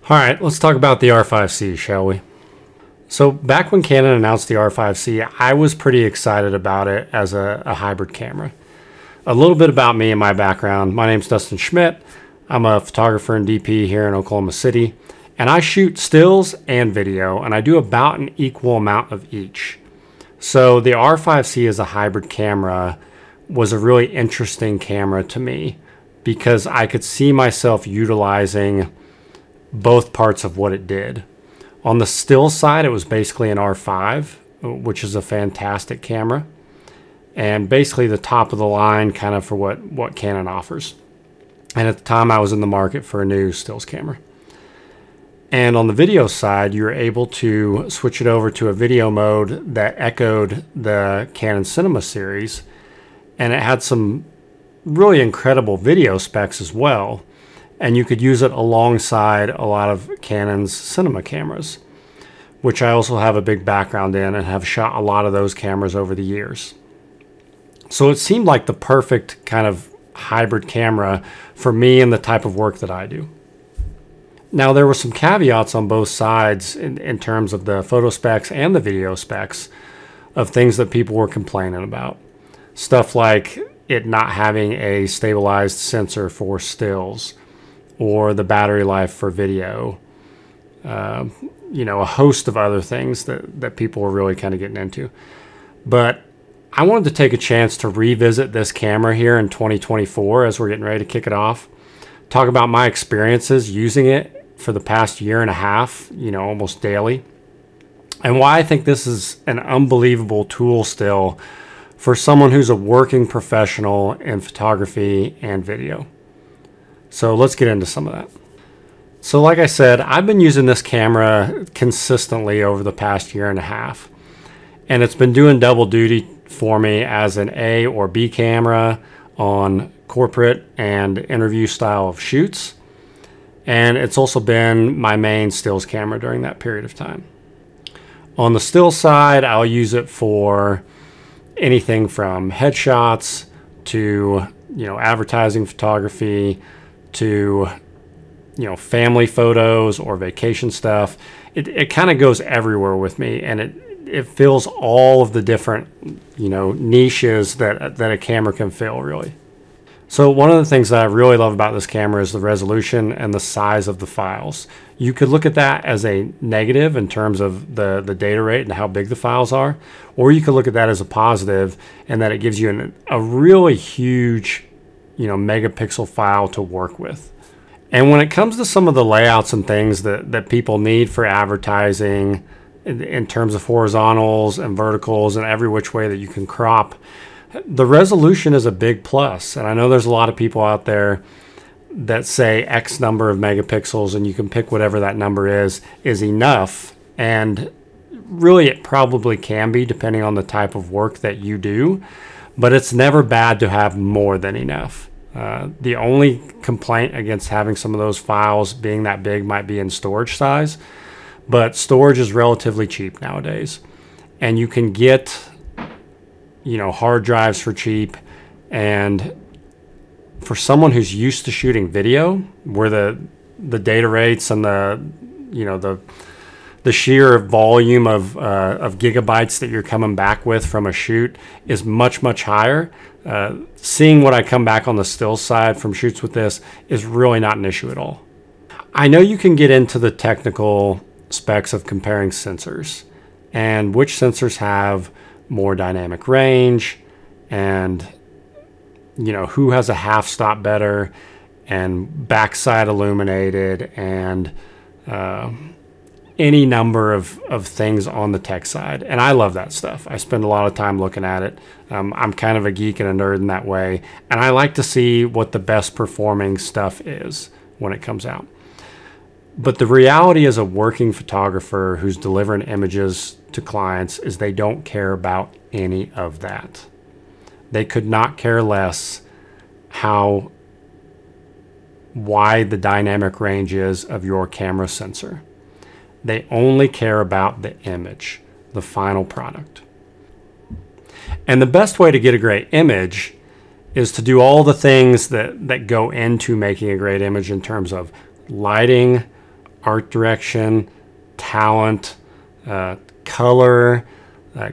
All right, let's talk about the R5C, shall we? So back when Canon announced the R5C, I was pretty excited about it as a hybrid camera. A little bit about me and my background. My name's Dustin Schmidt. I'm a photographer and DP here in Oklahoma City, and I shoot stills and video, and I do about an equal amount of each. So the R5C as a hybrid camera was a really interesting camera to me because I could see myself utilizing both parts of what it did. On the still side, it was basically an R5, which is a fantastic camera, and basically the top of the line kind of for what Canon offers. And at the time, I was in the market for a new stills camera. And on the video side, you were able to switch it over to a video mode that echoed the Canon Cinema series, and it had some really incredible video specs as well. And you could use it alongside a lot of Canon's cinema cameras, which I also have a big background in and have shot a lot of those cameras over the years. So it seemed like the perfect kind of hybrid camera for me and the type of work that I do. Now, there were some caveats on both sides in terms of the photo specs and the video specs of things that people were complaining about. Stuff like it not having a stabilized sensor for stills, or the battery life for video, a host of other things that people were really kind of getting into. But I wanted to take a chance to revisit this camera here in 2024 as we're getting ready to kick it off, talk about my experiences using it for the past year and a half, almost daily, and why I think this is an unbelievable tool still for someone who's a working professional in photography and video. So let's get into some of that. So like I said, I've been using this camera consistently over the past year and a half, and it's been doing double duty for me as an A or B camera on corporate and interview style of shoots. And it's also been my main stills camera during that period of time. On the still side, I'll use it for anything from headshots to, advertising photography, to family photos or vacation stuff. It kind of goes everywhere with me, and it fills all of the different niches that a camera can fill, really. So one of the things that I really love about this camera is the resolution and the size of the files. You could look at that as a negative in terms of the data rate and how big the files are, or you could look at that as a positive and that it gives you a really huge megapixel file to work with. And when it comes to some of the layouts and things that people need for advertising in terms of horizontals and verticals and every which way that you can crop, the resolution is a big plus. And I know there's a lot of people out there that say X number of megapixels and you can pick whatever that number is enough. And really it probably can be depending on the type of work that you do, but it's never bad to have more than enough. The only complaint against having some of those files being that big might be in storage size, but storage is relatively cheap nowadays. And you can get, hard drives for cheap. And for someone who's used to shooting video, where the data rates and the sheer volume of gigabytes that you're coming back with from a shoot is much, much higher. Seeing what I come back on the still side from shoots with this is really not an issue at all. I know you can get into the technical specs of comparing sensors and which sensors have more dynamic range and who has a half stop better and backside illuminated and any number of things on the tech side. And I love that stuff. I spend a lot of time looking at it. I'm kind of a geek and a nerd in that way. And I like to see what the best performing stuff is when it comes out. But the reality as a working photographer who's delivering images to clients is they don't care about any of that. They could not care less how wide the dynamic range is of your camera sensor. They only care about the image, the final product. And the best way to get a great image is to do all the things that go into making a great image in terms of lighting, art direction, talent, color,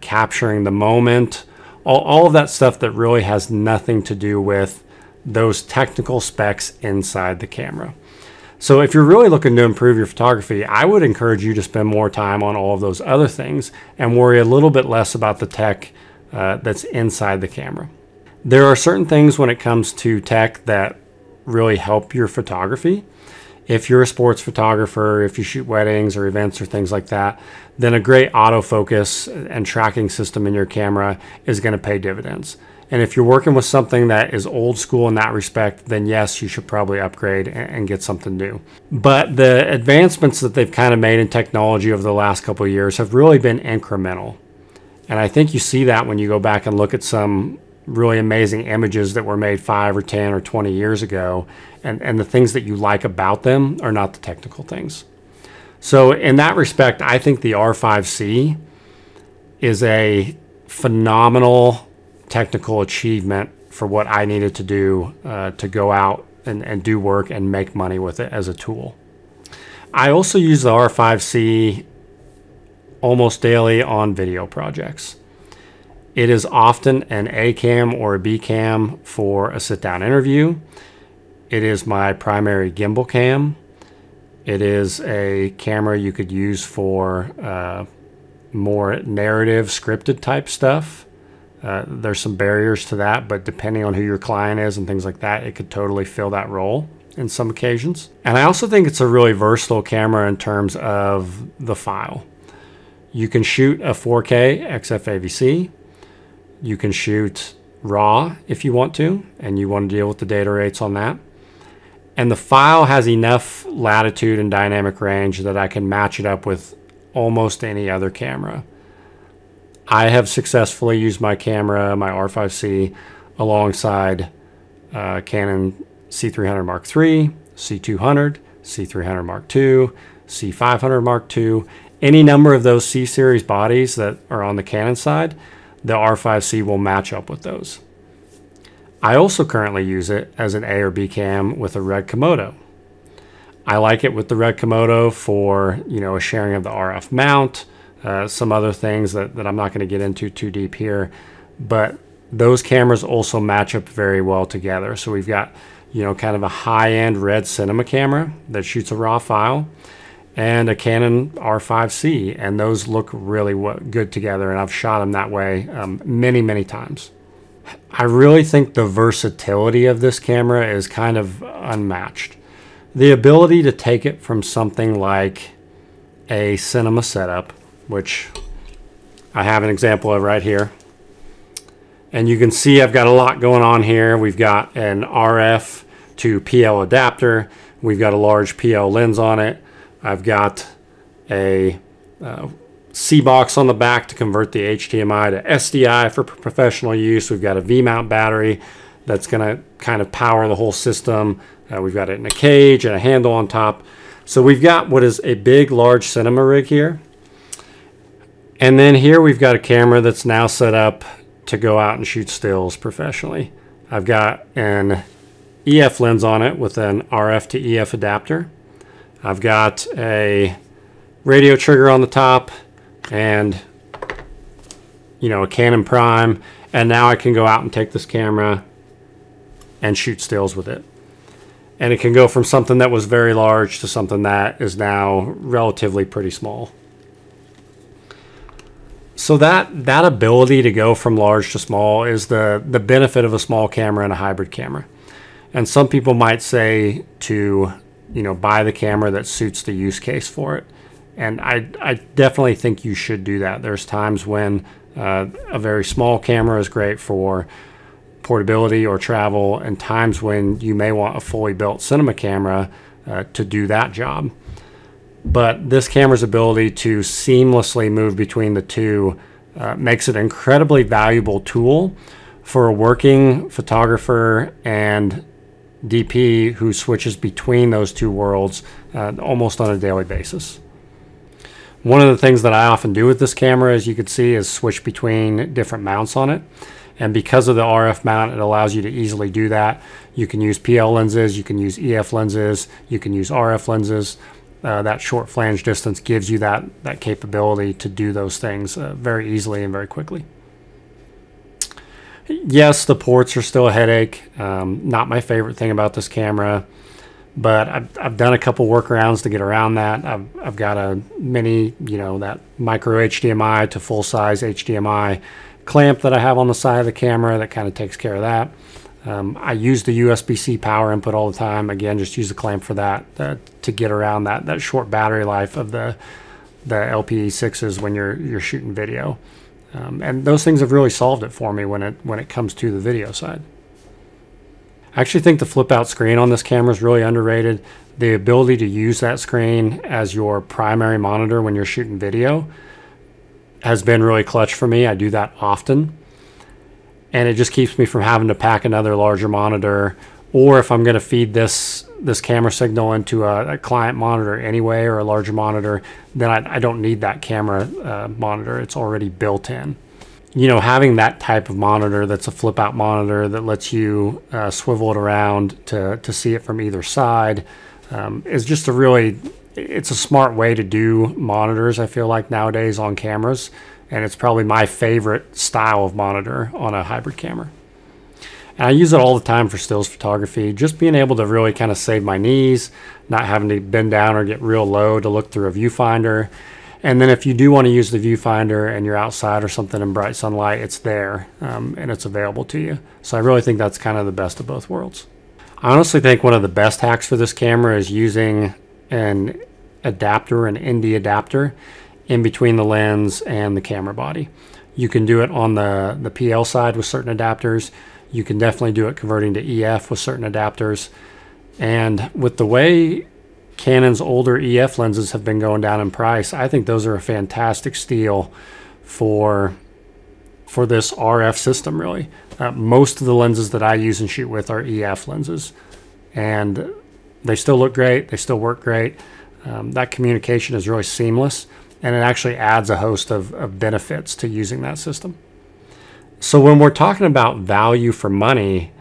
capturing the moment, all of that stuff that really has nothing to do with those technical specs inside the camera. So if you're really looking to improve your photography, I would encourage you to spend more time on all of those other things and worry a little bit less about the tech that's inside the camera. There are certain things when it comes to tech that really help your photography. If you're a sports photographer, if you shoot weddings or events or things like that, then a great autofocus and tracking system in your camera is going to pay dividends. And if you're working with something that is old school in that respect, then yes, you should probably upgrade and get something new. But the advancements that they've kind of made in technology over the last couple of years have really been incremental. And I think you see that when you go back and look at some really amazing images that were made 5 or 10 or 20 years ago, and the things that you like about them are not the technical things. So in that respect, I think the R5C is a phenomenal technical achievement for what I needed to do to go out and do work and make money with it as a tool. I also use the R5C almost daily on video projects. It is often an A cam or a B cam for a sit-down interview. It is my primary gimbal cam. It is a camera you could use for more narrative, scripted type stuff. There's some barriers to that, but depending on who your client is and things like that, it could totally fill that role in some occasions. And I also think it's a really versatile camera in terms of the file. You can shoot a 4K XFAVC. You can shoot RAW if you want to, and you want to deal with the data rates on that. And the file has enough latitude and dynamic range that I can match it up with almost any other camera. I have successfully used my camera, my R5C, alongside Canon C300 Mark III, C200, C300 Mark II, C500 Mark II, any number of those C-series bodies that are on the Canon side, the R5C will match up with those. I also currently use it as an A or B cam with a Red Komodo. I like it with the Red Komodo for, a sharing of the RF mount, some other things that I'm not going to get into too deep here, but those cameras also match up very well together. So we've got, kind of a high-end red cinema camera that shoots a RAW file, and a Canon R5C, and those look really good together, and I've shot them that way many, many times. I really think the versatility of this camera is kind of unmatched. The ability to take it from something like a cinema setup, which I have an example of right here, and you can see I've got a lot going on here. We've got an RF to PL adapter. We've got a large PL lens on it. I've got a C box on the back to convert the HDMI to SDI for professional use. We've got a V-mount battery that's going to kind of power the whole system. We've got it in a cage and a handle on top. So we've got what is a big, large cinema rig here. And then here we've got a camera that's now set up to go out and shoot stills professionally. I've got an EF lens on it with an RF to EF adapter. I've got a radio trigger on the top and, a Canon Prime. And now I can go out and take this camera and shoot stills with it. And it can go from something that was very large to something that is now relatively pretty small. So that ability to go from large to small is the benefit of a small camera and a hybrid camera. And some people might say to buy the camera that suits the use case for it. And I definitely think you should do that. There's times when a very small camera is great for portability or travel, and times when you may want a fully built cinema camera to do that job. But this camera's ability to seamlessly move between the two makes it an incredibly valuable tool for a working photographer and DP who switches between those two worlds almost on a daily basis. One of the things that I often do with this camera, as you can see, is switch between different mounts on it. And because of the RF mount, it allows you to easily do that. You can use PL lenses, you can use EF lenses, you can use RF lenses. that short flange distance gives you that capability to do those things very easily and very quickly. Yes, the ports are still a headache. Not my favorite thing about this camera, but I've done a couple workarounds to get around that. I've got a mini, that micro HDMI to full size HDMI clamp that I have on the side of the camera that kind of takes care of that. I use the USB-C power input all the time. Again, just use the clamp for that to get around that short battery life of the LPE6s when you're shooting video. And those things have really solved it for me when it comes to the video side. I actually think the flip out screen on this camera is really underrated. The ability to use that screen as your primary monitor when you're shooting video has been really clutch for me. I do that often. And it just keeps me from having to pack another larger monitor, or if I'm going to feed this camera signal into a client monitor anyway, or a larger monitor, then I don't need that camera monitor. It's already built in. Having that type of monitor that's a flip out monitor that lets you swivel it around to see it from either side is just it's a smart way to do monitors, I feel like, nowadays on cameras. And it's probably my favorite style of monitor on a hybrid camera. And I use it all the time for stills photography, just being able to really kind of save my knees, not having to bend down or get real low to look through a viewfinder. And then if you do want to use the viewfinder and you're outside or something in bright sunlight, it's there and it's available to you. So I really think that's kind of the best of both worlds. I honestly think one of the best hacks for this camera is using an adapter, an ND adapter, in between the lens and the camera body. You can do it on the PL side with certain adapters. You can definitely do it converting to EF with certain adapters. And with the way Canon's older EF lenses have been going down in price, I think those are a fantastic steal for this RF system, really. Most of the lenses that I use and shoot with are EF lenses. And they still look great. They still work great. That communication is really seamless. And it actually adds a host of benefits to using that system. So when we're talking about value for money,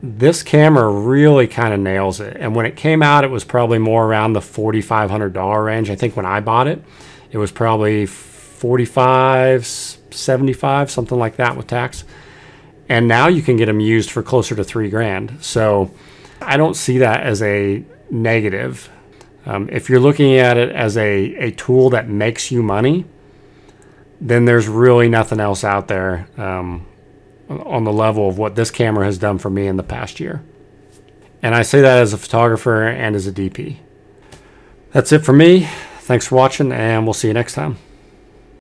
this camera really kind of nails it. And when it came out, it was probably more around the $4,500 range. I think when I bought it, it was probably $45, $75, something like that with tax. And now you can get them used for closer to $3,000. So I don't see that as a negative. If you're looking at it as a tool that makes you money, then there's really nothing else out there on the level of what this camera has done for me in the past year. And I say that as a photographer and as a DP. That's it for me. Thanks for watching, and we'll see you next time.